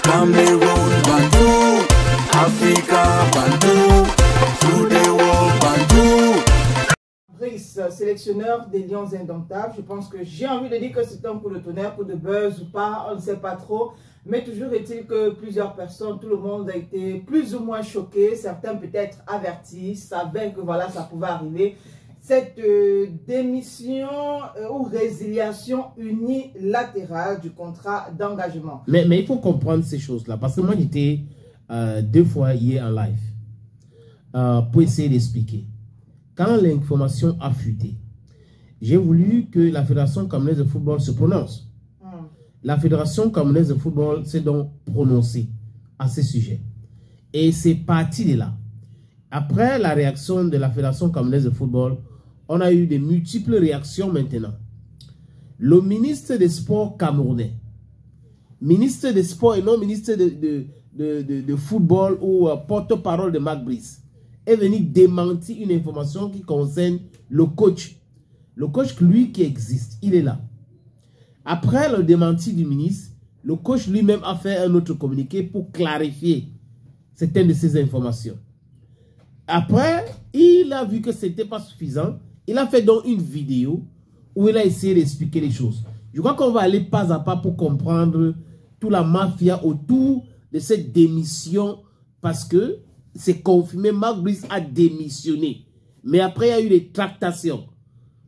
Cameroun, Bandou, Africa, Bandou, through the world, Bandou. Brice, sélectionneur des Lions Indomptables, je pense que j'ai envie de dire que c'est un coup de tonnerre, coup de buzz ou pas, on ne sait pas trop. Mais toujours est-il que plusieurs personnes, tout le monde a été plus ou moins choqué, certains peut-être avertis, savaient que voilà, ça pouvait arriver. Cette démission ou résiliation unilatérale du contrat d'engagement. Mais il faut comprendre ces choses-là, parce que moi j'étais 2 fois hier en live pour essayer d'expliquer. Quand l'information a fuité, j'ai voulu que la Fédération camerounaise de football se prononce. La Fédération camerounaise de football s'est donc prononcée à ce sujet. Et c'est parti de là. Après la réaction de la Fédération camerounaise de football, on a eu de multiples réactions maintenant. Le ministre des Sports camerounais, ministre des Sports et non ministre de football ou porte-parole de Marc Brice, est venu démentir une information qui concerne le coach. Le coach, lui, qui existe, il est là. Après le démenti du ministre, le coach lui-même a fait un autre communiqué pour clarifier certaines de ces informations. Après, il a vu que ce n'était pas suffisant. Il a fait donc une vidéo où il a essayé d'expliquer les choses. Je crois qu'on va aller pas à pas pour comprendre toute la mafia autour de cette démission parce que c'est confirmé, Marc Brice a démissionné. Mais après, il y a eu des tractations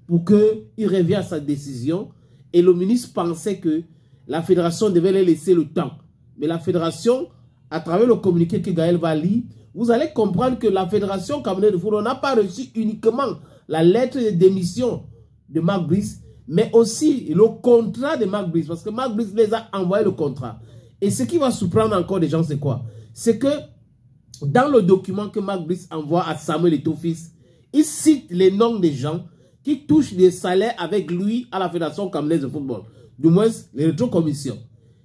pour qu'il revienne à sa décision. Et le ministre pensait que la fédération devait les laisser le temps. Mais la fédération, à travers le communiqué que Gaël va lire, vous allez comprendre que la fédération camerounaise de football n'a pas reçu uniquement la lettre de démission de Marc Brice, mais aussi le contrat de Marc Brice. Parce que Marc Brice les a envoyé le contrat. Et ce qui va surprendre encore des gens, c'est quoi? C'est que dans le document que Marc Brice envoie à Samuel Eto'o-Fils, il cite les noms des gens qui touchent des salaires avec lui à la Fédération camerounaise de football. Du moins, les rétrocommissions.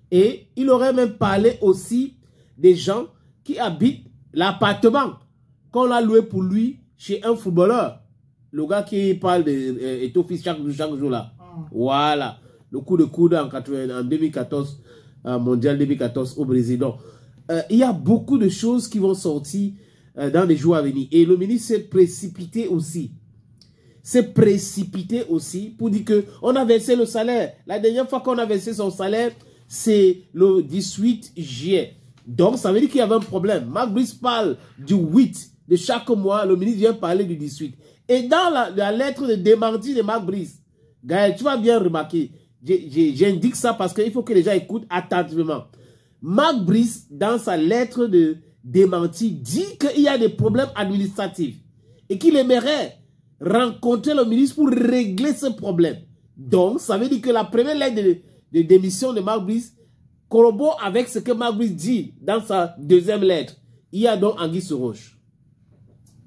Et il aurait même parlé aussi des gens qui habitent l'appartement qu'on a loué pour lui chez un footballeur. Le gars qui parle d'Eto'o-Fils chaque jour là. Voilà. Le coup de coude en 2014, mondial 2014 au Brésil. Donc, il y a beaucoup de choses qui vont sortir dans les jours à venir. Et le ministre s'est précipité aussi. C'est précipité aussi pour dire qu'on a versé le salaire. La dernière fois qu'on a versé son salaire, c'est le 18 juillet. Donc, ça veut dire qu'il y avait un problème. Marc Brice parle du 8 de chaque mois. Le ministre vient parler du 18. Et dans la lettre de démenti de Marc Brice, Gaël, tu vas bien remarquer, j'indique ça parce qu'il faut que les gens écoutent attentivement. Marc Brice, dans sa lettre de démenti, dit qu'il y a des problèmes administratifs et qu'il aimerait rencontrer le ministre pour régler ce problème. Donc, ça veut dire que la première lettre de démission de Marc Brice corrobore avec ce que Marc Brice dit dans sa deuxième lettre. Il y a donc anguille sous roche.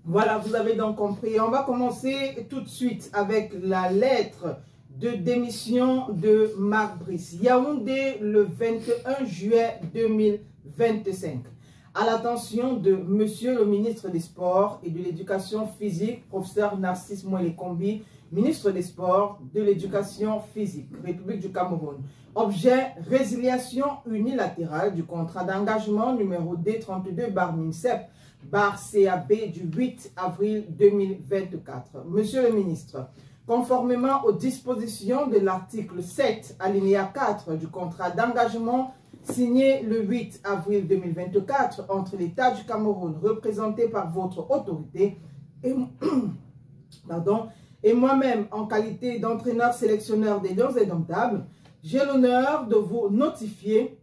Voilà, vous avez donc compris. On va commencer tout de suite avec la lettre de démission de Marc Brice. Yaoundé, le 21 juillet 2025. À l'attention de Monsieur le ministre des Sports et de l'Éducation physique, professeur Narcisse Moelle-Kombi, ministre des Sports, de l'Éducation physique, République du Cameroun. Objet, résiliation unilatérale du contrat d'engagement numéro D32/MINCEP/CAB du 8 avril 2024. Monsieur le ministre, conformément aux dispositions de l'article 7, alinéa 4 du contrat d'engagement signé le 8 avril 2024 entre l'État du Cameroun, représenté par votre autorité, et moi-même en qualité d'entraîneur sélectionneur des Lions Indomptables, j'ai l'honneur de vous notifier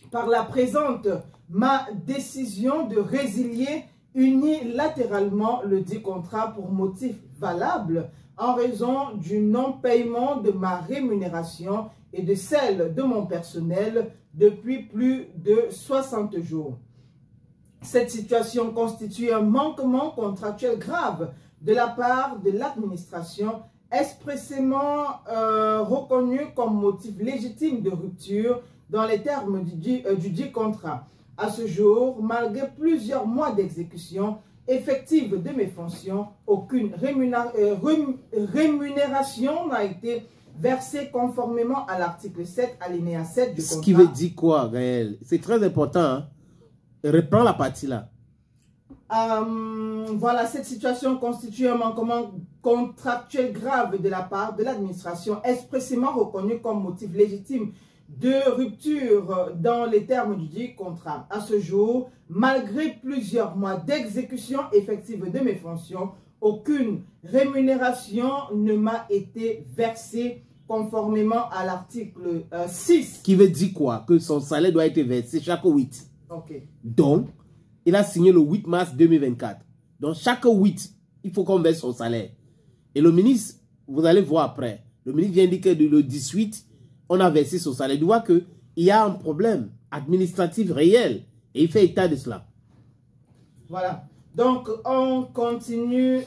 par la présente ma décision de résilier unilatéralement le dit contrat pour motif valable en raison du non-paiement de ma rémunération et de celle de mon personnel depuis plus de 60 jours. Cette situation constitue un manquement contractuel grave de la part de l'administration, expressément reconnu comme motif légitime de rupture dans les termes du dit contrat. À ce jour, malgré plusieurs mois d'exécution effective de mes fonctions, aucune rémunération n'a été versés conformément à l'article 7, alinéa 7 du contrat. Ce qui veut dire quoi, Gaël? C'est très important. Hein? Reprends la partie là. Voilà, cette situation constitue un manquement contractuel grave de la part de l'administration, expressément reconnu comme motif légitime de rupture dans les termes du dit contrat. À ce jour, malgré plusieurs mois d'exécution effective de mes fonctions, aucune rémunération ne m'a été versée conformément à l'article 6. Qui veut dire quoi? Que son salaire doit être versé chaque 8. Ok. Donc, il a signé le 8 mars 2024. Donc, chaque 8, il faut qu'on verse son salaire. Et le ministre, vous allez voir après, le ministre vient dire que le 18, on a versé son salaire. Il voit qu'il y a un problème administratif réel. Et il fait état de cela. Voilà. Donc, on continue.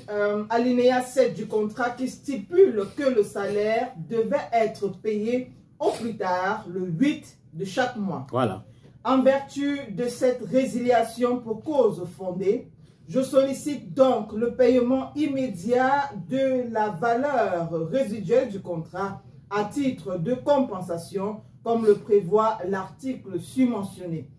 Alinéa 7 du contrat qui stipule que le salaire devait être payé au plus tard le 8 de chaque mois. Voilà. En vertu de cette résiliation pour cause fondée, je sollicite donc le paiement immédiat de la valeur résiduelle du contrat à titre de compensation, comme le prévoit l'article susmentionné.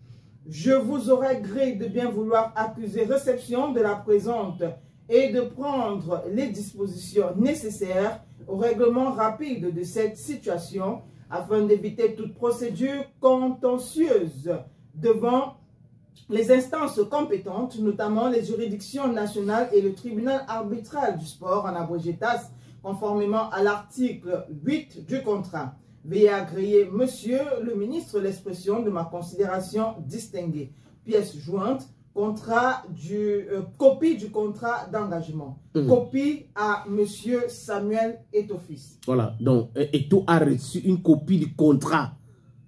Je vous aurais gré de bien vouloir accuser réception de la présente et de prendre les dispositions nécessaires au règlement rapide de cette situation afin d'éviter toute procédure contentieuse devant les instances compétentes, notamment les juridictions nationales et le tribunal arbitral du sport en abrégé TAS, conformément à l'article 8 du contrat. Veuillez agréer, monsieur le ministre, l'expression de ma considération distinguée. Pièce jointe, copie du contrat d'engagement. Copie à monsieur Samuel Eto'o-Fils. Voilà, donc Eto'o a reçu une copie du contrat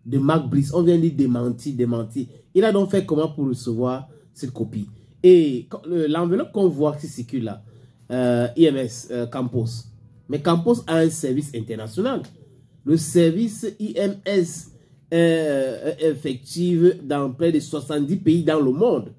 de Marc Brice. On vient de démentir. Il a donc fait comment pour recevoir cette copie? Et l'enveloppe qu'on voit qui circule là, IMS Campos. Mais Campos a un service international. Le service IMS est effectif dans près de 70 pays dans le monde.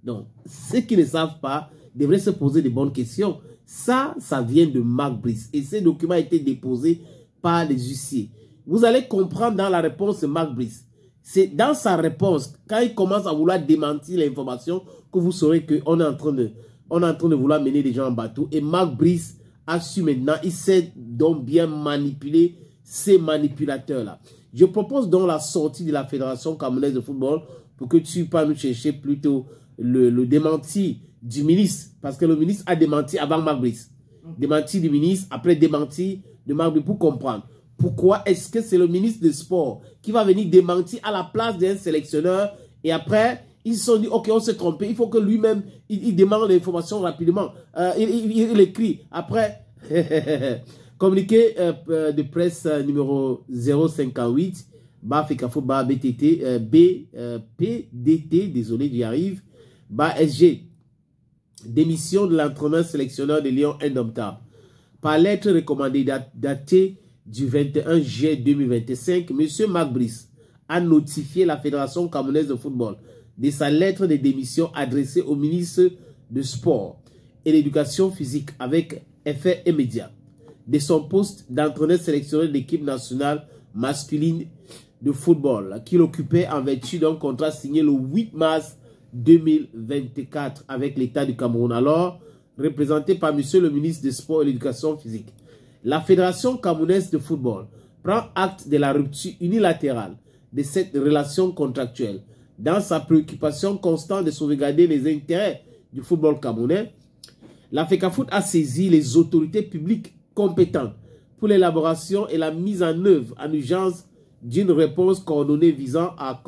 Donc, ceux qui ne savent pas devraient se poser de bonnes questions. Ça vient de Marc Brice. Et ces documents ont été déposés par les huissiers. Vous allez comprendre dans la réponse de Marc Brice. C'est dans sa réponse, quand il commence à vouloir démentir l'information, que vous saurez qu'on est en train de vouloir mener les gens en bateau. Et Marc Brice a su maintenant, il sait donc bien manipuler ces manipulateurs-là. Je propose donc la sortie de la Fédération camerounaise de football pour que tu puisses nous chercher plutôt le démenti du ministre. Parce que le ministre a démenti avant Marc Brice. Démenti du ministre, après démenti de Marc Brice, pour comprendre. Pourquoi est-ce que c'est le ministre des Sports qui va venir démentir à la place d'un sélectionneur et après, ils se sont dit, ok, on s'est trompé, il faut que lui-même, il demande l'information rapidement. Il écrit. Après, communiqué de presse numéro 058, BAFECAFO, BTT, PDT, désolé, j'y arrive, SG, démission de l'entraîneur sélectionneur de Lyon Indomptable. Par lettre recommandée datée du 21 juillet 2025, M. Marc Brice a notifié la Fédération camerounaise de football de sa lettre de démission adressée au ministre de Sport et l'Éducation physique avec effet immédiat de son poste d'entraîneur sélectionneur de l'équipe nationale masculine de football qu'il occupait en vertu d'un contrat signé le 8 mars 2024 avec l'État du Cameroun, alors représenté par M. le ministre des Sports et de l'Éducation physique. La Fédération camerounaise de football prend acte de la rupture unilatérale de cette relation contractuelle dans sa préoccupation constante de sauvegarder les intérêts du football camerounais. La FECAFOOT a saisi les autorités publiques compétentes pour l'élaboration et la mise en œuvre en urgence d'une réponse coordonnée visant à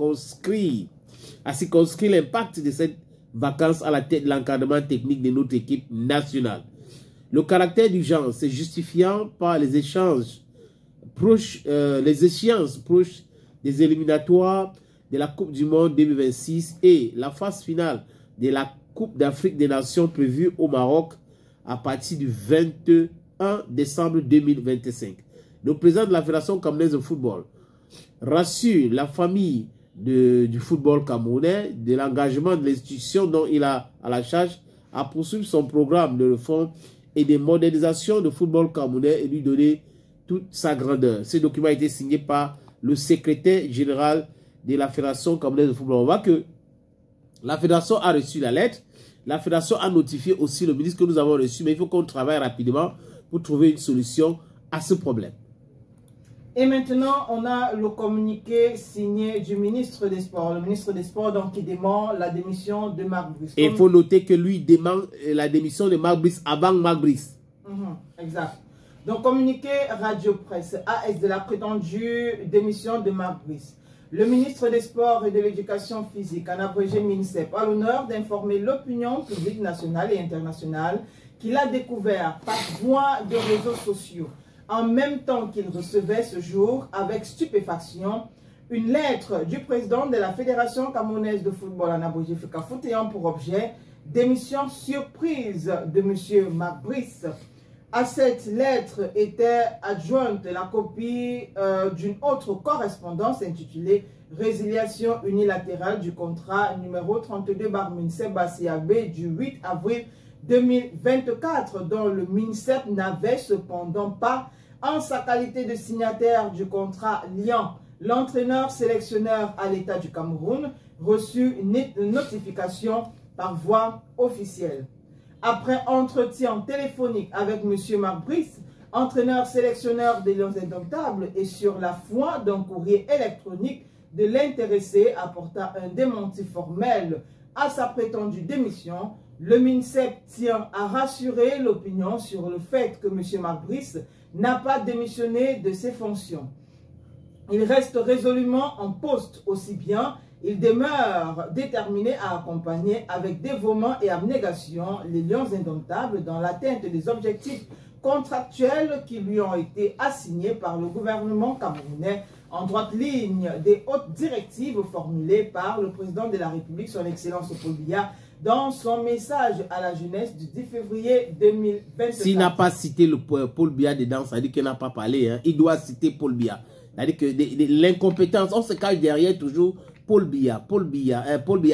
circonscrire l'impact de cette vacance à la tête de l'encadrement technique de notre équipe nationale. Le caractère d'urgence se justifiant par les échéances proches des éliminatoires de la Coupe du Monde 2026 et la phase finale de la Coupe d'Afrique des Nations prévue au Maroc à partir du 21 décembre 2025. Le président de la Fédération camerounaise de football rassure la famille du football camerounais de l'engagement de l'institution dont il a à la charge à poursuivre son programme de réforme et de modernisation du football camerounais et lui donner toute sa grandeur. Ce document a été signé par le secrétaire général de la Fédération camerounaise de football. On voit que la Fédération a reçu la lettre. La Fédération a notifié aussi le ministre que nous avons reçu, mais il faut qu'on travaille rapidement pour trouver une solution à ce problème. Et maintenant, on a le communiqué signé du ministre des Sports. Le ministre des Sports, donc, qui demande la démission de Marc Brice. Et il faut noter que lui demande la démission de Marc Brice avant Marc Brice. Exact. Donc, communiqué Radio Presse, AS de la prétendue démission de Marc Brice. Le ministre des Sports et de l'Éducation physique, en abrégé MINSEP, a l'honneur d'informer l'opinion publique nationale et internationale qu'il a découvert par voie de réseaux sociaux, en même temps qu'il recevait ce jour avec stupéfaction une lettre du président de la Fédération camerounaise de football, en abrégé FECAFOOT, ayant pour objet démission surprise de M. Marc Brice. À cette lettre était adjointe la copie d'une autre correspondance intitulée « Résiliation unilatérale du contrat numéro 32/MINSEP-BACAB du 8 avril 2024 » dont le MINSEP n'avait cependant pas, en sa qualité de signataire du contrat liant l'entraîneur-sélectionneur à l'État du Cameroun, reçu une notification par voie officielle. Après entretien téléphonique avec M. Marc Brice, entraîneur-sélectionneur des Lions Indomptables, et sur la foi d'un courrier électronique de l'intéressé apportant un démenti formel à sa prétendue démission, le MINSEP tient à rassurer l'opinion sur le fait que M. Marc Brice n'a pas démissionné de ses fonctions. Il reste résolument en poste, aussi bien il demeure déterminé à accompagner avec dévouement et abnégation les Lions Indomptables dans l'atteinte des objectifs contractuels qui lui ont été assignés par le gouvernement camerounais en droite ligne des hautes directives formulées par le président de la République, son Excellence Paul Biya, dans son message à la jeunesse du 10 février 2024. S'il n'a pas cité le Paul Biya dedans, ça veut dire qu'il n'a pas parlé. Hein. Il doit citer Paul Biya. C'est-à-dire que l'incompétence, on se cache derrière toujours Paul Biya. Paul Biya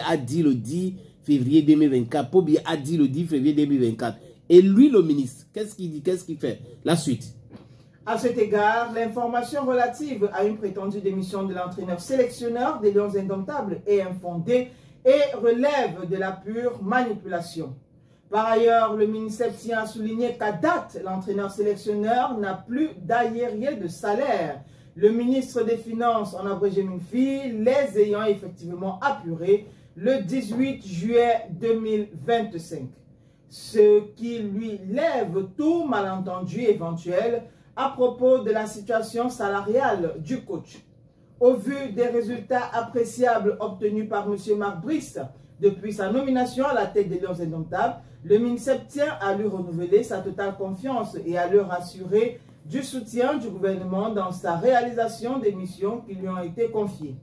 a dit le 10 février 2024. Paul Biya a dit le 10 février 2024. Et lui, le ministre, qu'est-ce qu'il dit? Qu'est-ce qu'il fait? La suite. À cet égard, l'information relative à une prétendue démission de l'entraîneur sélectionneur des Lions Indomptables est infondée et relève de la pure manipulation. Par ailleurs, le ministère tient à souligner qu'à date, l'entraîneur sélectionneur n'a plus d'arriéré de salaire. Le ministre des Finances, en abrégé MINFI, les ayant effectivement apurés le 18 juillet 2025. Ce qui lui lève tout malentendu éventuel à propos de la situation salariale du coach. Au vu des résultats appréciables obtenus par M. Marc Brice depuis sa nomination à la tête des Lions Indomptables, le MINSEP tient à lui renouveler sa totale confiance et à lui rassurer du soutien du gouvernement dans sa réalisation des missions qui lui ont été confiées.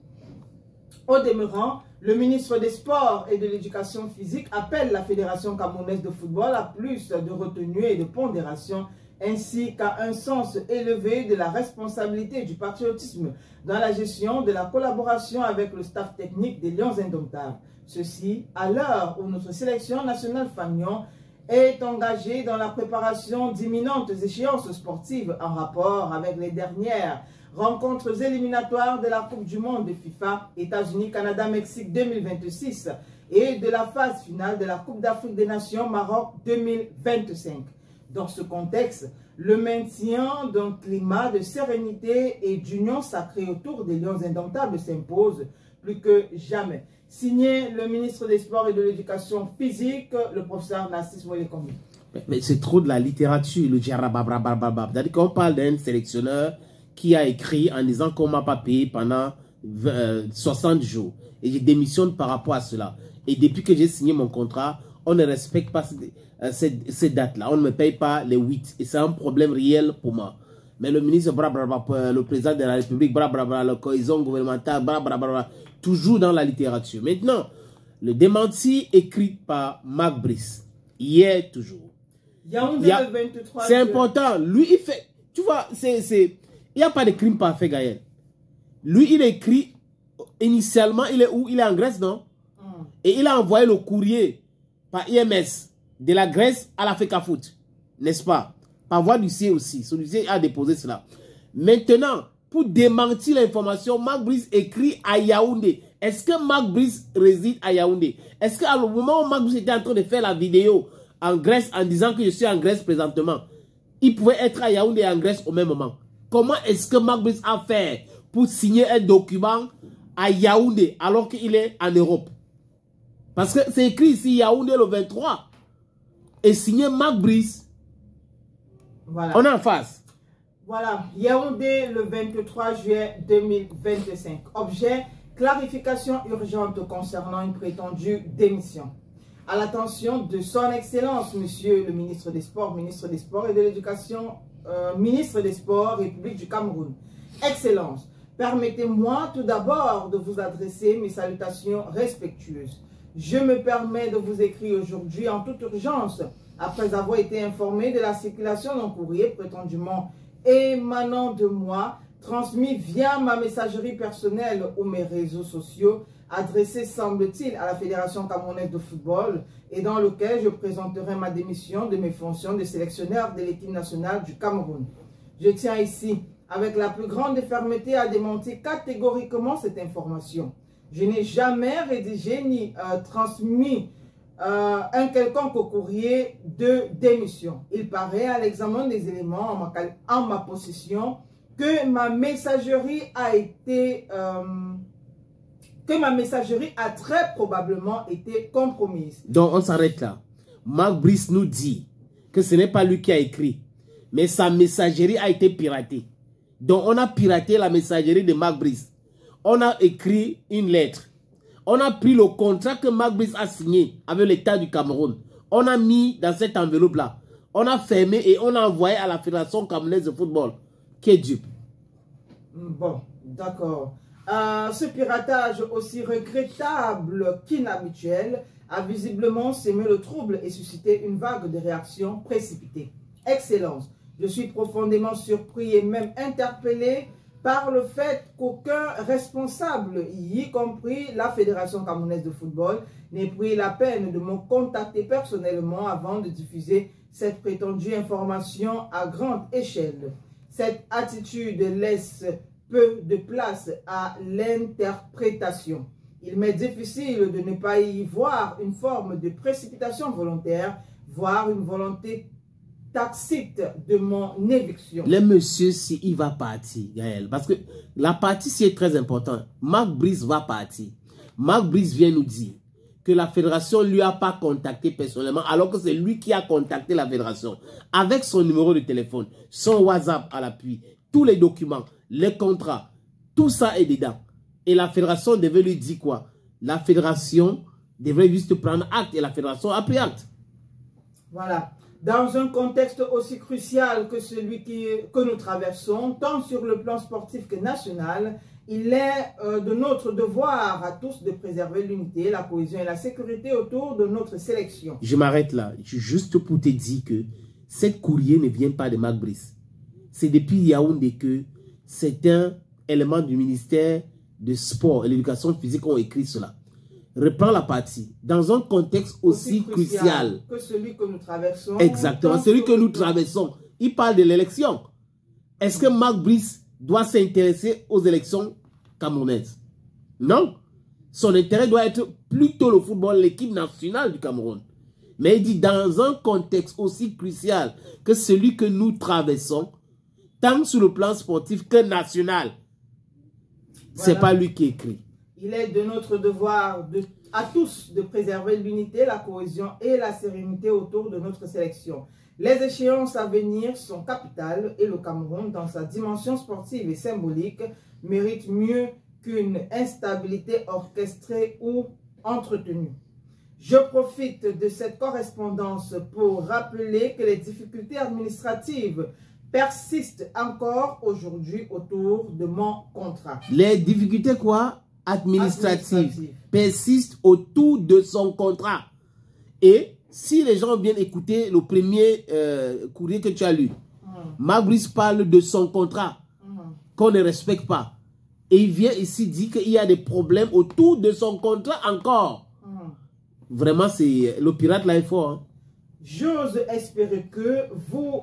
Au demeurant, le ministre des Sports et de l'Éducation physique appelle la Fédération camerounaise de football à plus de retenue et de pondération, ainsi qu'à un sens élevé de la responsabilité et du patriotisme dans la gestion de la collaboration avec le staff technique des Lions Indomptables. Ceci à l'heure où notre sélection nationale Fagnon est engagée dans la préparation d'imminentes échéances sportives en rapport avec les dernières rencontres éliminatoires de la Coupe du Monde de FIFA, États-Unis, Canada, Mexique 2026 et de la phase finale de la Coupe d'Afrique des Nations Maroc 2025. Dans ce contexte, le maintien d'un climat de sérénité et d'union sacrée autour des Lions Indomptables s'impose plus que jamais. Signé le ministre des Sports et de l'Éducation physique, le professeur Narcisse Molekombi. Mais c'est trop de la littérature, le djarababrabababab. C'est-à-dire qu'on parle d'un sélectionneur qui a écrit en disant qu'on ne m'a pas payé pendant 60 jours. Et je démissionne par rapport à cela. Et depuis que j'ai signé mon contrat, on ne respecte pas ces dates-là. On ne me paye pas les 8. Et c'est un problème réel pour moi. Mais le ministre, le président de la République, la cohésion gouvernementale, toujours dans la littérature. Maintenant, le démenti écrit par Marc Brice, hier toujours. C'est important. Lui, il fait... Tu vois, il n'y a pas de crime parfait, Gaël. Lui, il écrit, initialement, il est où? Il est en Grèce, non? Et il a envoyé le courrier par IMS de la Grèce à la FECAFOOT, n'est-ce pas? par voie d'huissier aussi. Son huissier a déposé cela. Maintenant, pour démentir l'information, Mark Brice écrit à Yaoundé. Est-ce que Mark Brice réside à Yaoundé? Est-ce qu'à le moment où Mark Brice était en train de faire la vidéo en Grèce en disant que je suis en Grèce présentement, il pouvait être à Yaoundé et en Grèce au même moment? Comment est-ce que Mark Brice a fait pour signer un document à Yaoundé alors qu'il est en Europe? Parce que c'est écrit ici Yaoundé le 23 et signé Mark Brice. Voilà. On est en face. Voilà, Yaoundé le 23 juillet 2025. Objet, clarification urgente concernant une prétendue démission. À l'attention de son Excellence, Monsieur le ministre des Sports et de l'Éducation, ministre des Sports, République du Cameroun. Excellence, permettez-moi tout d'abord de vous adresser mes salutations respectueuses. Je me permets de vous écrire aujourd'hui en toute urgence, après avoir été informé de la circulation d'un courrier prétendument émanant de moi, transmis via ma messagerie personnelle ou mes réseaux sociaux, adressé, semble-t-il, à la Fédération camerounaise de football et dans lequel je présenterai ma démission de mes fonctions de sélectionneur de l'équipe nationale du Cameroun. Je tiens ici, avec la plus grande fermeté, à démentir catégoriquement cette information. Je n'ai jamais rédigé ni transmis un quelconque courrier de démission. Il paraît à l'examen des éléments en ma possession que ma messagerie a très probablement été compromise. Donc on s'arrête là. Mark Brice nous dit que ce n'est pas lui qui a écrit, mais sa messagerie a été piratée. Donc on a piraté la messagerie de Mark Brice. On a écrit une lettre. On a pris le contrat que Mark Brice a signé avec l'État du Cameroun. On a mis dans cette enveloppe-là. On a fermé et on a envoyé à la Fédération camerounaise de football, qui est dupe. Bon, d'accord. Ce piratage aussi regrettable qu'inhabituel a visiblement semé le trouble et suscité une vague de réactions précipitées. Excellence, je suis profondément surpris et même interpellé par le fait qu'aucun responsable, y compris la Fédération camerounaise de football, n'ait pris la peine de me contacter personnellement avant de diffuser cette prétendue information à grande échelle. Cette attitude laisse peu de place à l'interprétation. Il m'est difficile de ne pas y voir une forme de précipitation volontaire, voire une volonté tacite de mon éviction. Le monsieur, si il va partir, Gaël, parce que la partie, c'est très important. Mark Brice va partir. Mark Brice vient nous dire que la fédération ne lui a pas contacté personnellement, alors que c'est lui qui a contacté la fédération avec son numéro de téléphone, son WhatsApp à l'appui, tous les documents, les contrats, tout ça est dedans. Et la fédération devait lui dire quoi? La fédération devrait juste prendre acte et la fédération a pris acte. Voilà. Dans un contexte aussi crucial que celui que nous traversons, tant sur le plan sportif que national, il est de notre devoir à tous de préserver l'unité, la cohésion et la sécurité autour de notre sélection. Je m'arrête là, juste pour te dire que cette courrier ne vient pas de Mark Brice. C'est depuis Yaoundé que certains éléments du ministère de Sport et l'Éducation physique ont écrit cela. Reprends la partie. Dans un contexte aussi crucial que celui que nous traversons. Exactement, celui que nous traversons. Il parle de l'élection. Est-ce que Mark Brice doit s'intéresser aux élections camerounaises? Non. Son intérêt doit être plutôt le football, l'équipe nationale du Cameroun. Mais il dit dans un contexte aussi crucial que celui que nous traversons, tant sur le plan sportif que national, c'est pas lui qui écrit. Il est de notre devoir à tous de préserver l'unité, la cohésion et la sérénité autour de notre sélection. Les échéances à venir sont capitales et le Cameroun, dans sa dimension sportive et symbolique, mérite mieux qu'une instabilité orchestrée ou entretenue. Je profite de cette correspondance pour rappeler que les difficultés administratives persistent encore aujourd'hui autour de mon contrat. Les difficultés quoi? Administrative persiste autour de son contrat. Et si les gens viennent écouter le premier courrier que tu as lu, Mark Brice parle de son contrat qu'on ne respecte pas. Et il vient ici dire qu'il y a des problèmes autour de son contrat encore. Vraiment, c'est le pirate là est fort. Hein? J'ose espérer que vous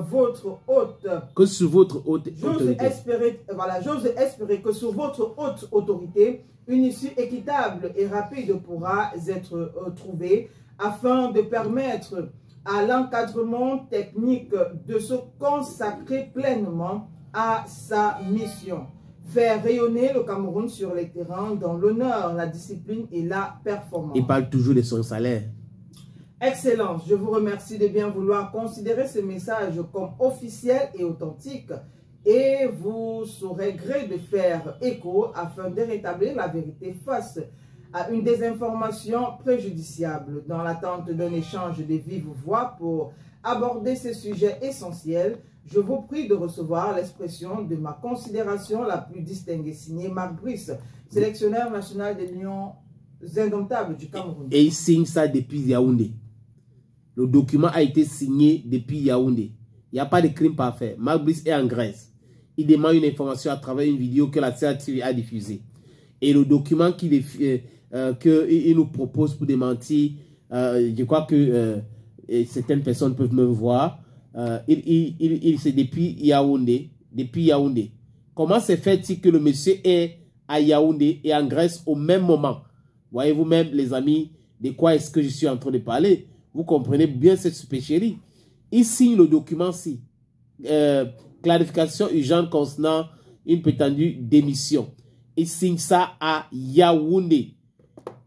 votre hôte. Que sur votre haute J'ose autorité. espérer, voilà, j'ose espérer que sur votre haute autorité, une issue équitable et rapide pourra être trouvée afin de permettre à l'encadrement technique de se consacrer pleinement à sa mission. Faire rayonner le Cameroun sur les terrains dans l'honneur, la discipline et la performance. Il parle toujours de son salaire. Excellence, je vous remercie de bien vouloir considérer ce message comme officiel et authentique et vous saurez gré de faire écho afin de rétablir la vérité face à une désinformation préjudiciable. Dans l'attente d'un échange de vive voix pour aborder ces sujets essentiels, je vous prie de recevoir l'expression de ma considération la plus distinguée, signée Marc Brice, sélectionneur national des Lions indomptables du Cameroun. Et il signe ça depuis Yaoundé. Le document a été signé depuis Yaoundé. Il n'y a pas de crime parfait. Marc Brice est en Grèce. Il demande une information à travers une vidéo que la CRTV a diffusée. Et le document qu'il nous propose pour démentir, je crois que certaines personnes peuvent me voir, c'est depuis Yaoundé. Depuis Yaoundé. Comment se fait-il que le monsieur est à Yaoundé et en Grèce au même moment? Voyez-vous même, les amis, de quoi est-ce que je suis en train de parler? Vous comprenez bien cette supercherie. Il signe le document-ci. Clarification urgente concernant une prétendue démission. Il signe ça à Yaoundé.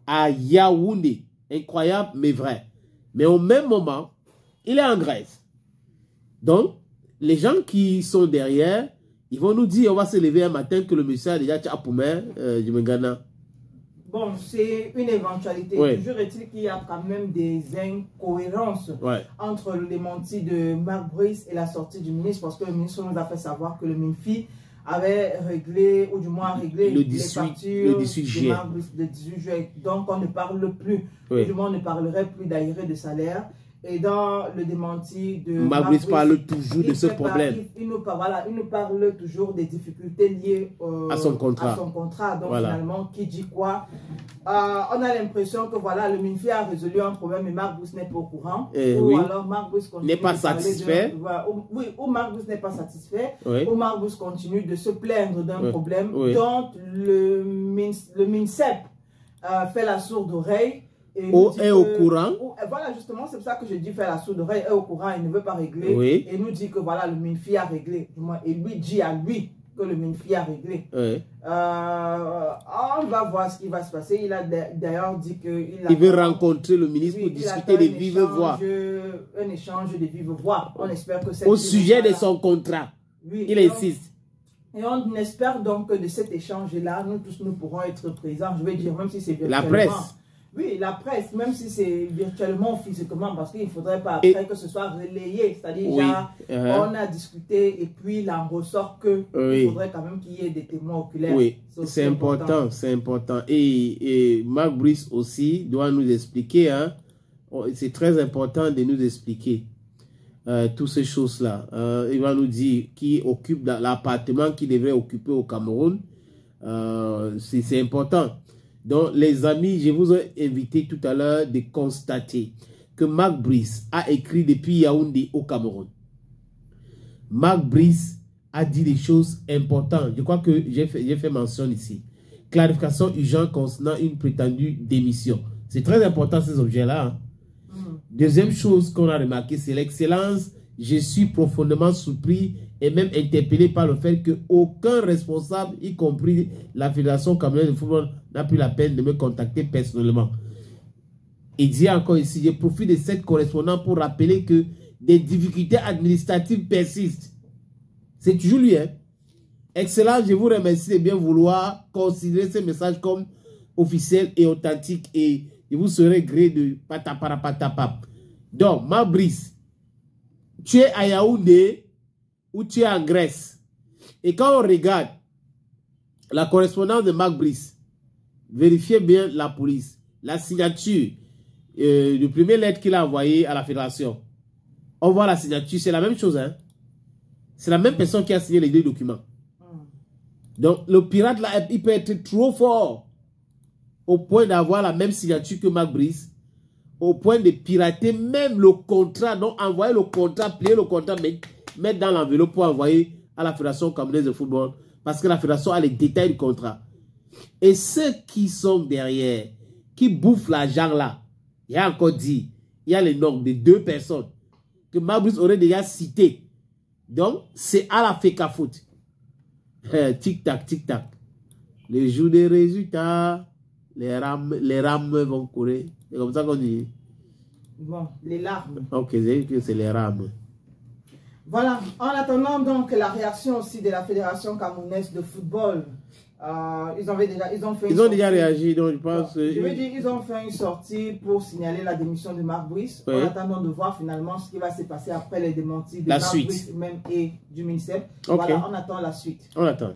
À Yaoundé. Incroyable, mais vrai. Mais au même moment, il est en Grèce. Donc, les gens qui sont derrière, ils vont nous dire, on va se lever un matin que le monsieur a déjà tchapoumé, je me gagne. Bon, c'est une éventualité. Ouais. Toujours est-il qu'il y a quand même des incohérences entre le démenti de Marc Brice et la sortie du ministre, parce que le ministre nous a fait savoir que le MINFI avait réglé, ou du moins réglé le les factures le 18 de juillet. Marc Brice le 18 juillet. Donc, on ne parle plus, ou du moins on ne parlerait plus d'aéré de salaire. Et dans le démenti de Marc Brice parle toujours de ce problème. Il nous parle toujours des difficultés liées à son contrat. Donc voilà. Finalement, qui dit quoi? On a l'impression que voilà, le MINFI a résolu un problème et Marc Brice n'est pas au courant. Ou alors Marc Brice continue n'est pas satisfait. Ou Marc Brice n'est pas satisfait. Oui. Ou Marc Brice continue de se plaindre d'un problème dont le MINSEP fait la sourde oreille. Est au courant. Voilà, justement, c'est pour ça que je dis faire la sourde oreille, est au courant, il ne veut pas régler. Oui. Et nous dit que voilà, le MINFI a réglé. Et lui dit à lui que le MINFI a réglé. Oui. On va voir ce qui va se passer. Il a d'ailleurs dit qu'il veut rencontrer le ministre pour discuter de vive voix. Un échange de vive voix. On espère que au sujet de son contrat. Oui, il insiste. Et on espère donc que de cet échange-là, nous tous, nous pourrons être présents. Je vais dire, même si c'est virtuellement. La presse. Oui, la presse, même si c'est virtuellement, physiquement, parce qu'il ne faudrait pas après que ce soit relayé. C'est-à-dire, on a discuté et puis il en ressort que il faudrait quand même qu'il y ait des témoins oculaires. Oui, c'est important, c'est important. Et Marc Brice aussi doit nous expliquer, hein, c'est très important de nous expliquer toutes ces choses-là. Il va nous dire qui occupe l'appartement qu'il devrait occuper au Cameroun. C'est important. Donc, les amis, je vous ai invité tout à l'heure de constater que Marc Brice a écrit depuis Yaoundé au Cameroun. Marc Brice a dit des choses importantes. Je crois que j'ai fait mention ici. Clarification urgente concernant une prétendue démission. C'est très important ces objets-là. Hein. Deuxième chose qu'on a remarqué, c'est l'excellence. Je suis profondément surpris et même interpellé par le fait qu'aucun responsable, y compris la Fédération camerounaise de football, n'a pris la peine de me contacter personnellement. Il dit encore ici, je profite de cette correspondance pour rappeler que des difficultés administratives persistent. C'est toujours lui, hein. Excellent, je vous remercie de bien vouloir considérer ce message comme officiel et authentique et je vous serai gré de patapara. Donc, Marc Brice, tu es à Yaoundé ou tu es en Grèce. Et quand on regarde la correspondance de Marc Brice, vérifiez bien la police, la signature du premier lettre qu'il a envoyé à la fédération. On voit la signature, c'est la même chose. Hein? C'est la même personne qui a signé les deux documents. Donc, le pirate là, il peut être trop fort au point d'avoir la même signature que Marc Brice au point de pirater même le contrat. Donc, envoyer le contrat, plier le contrat, mettre dans l'enveloppe pour envoyer à la Fédération camerounaise de football. Parce que la Fédération a les détails du contrat. Et ceux qui sont derrière, qui bouffent l'argent là, il y a encore dit, il y a les noms de 2 personnes que Mabrice aurait déjà cité. Donc, c'est à la FECAFOOT. Tic-tac, tic-tac. Le jour des résultats, les rames vont courir. C'est comme ça qu'on dit. Bon, les larmes. Ok, c'est les rames. Voilà. En attendant donc la réaction aussi de la Fédération camerounaise de football, ils ont déjà réagi, donc je pense. Je veux dire, ils ont fait une sortie pour signaler la démission de Marc Brice, en attendant de voir finalement ce qui va se passer après les démentis de Marc Brice même et du MINSEP. Okay. Voilà, on attend la suite. On attend.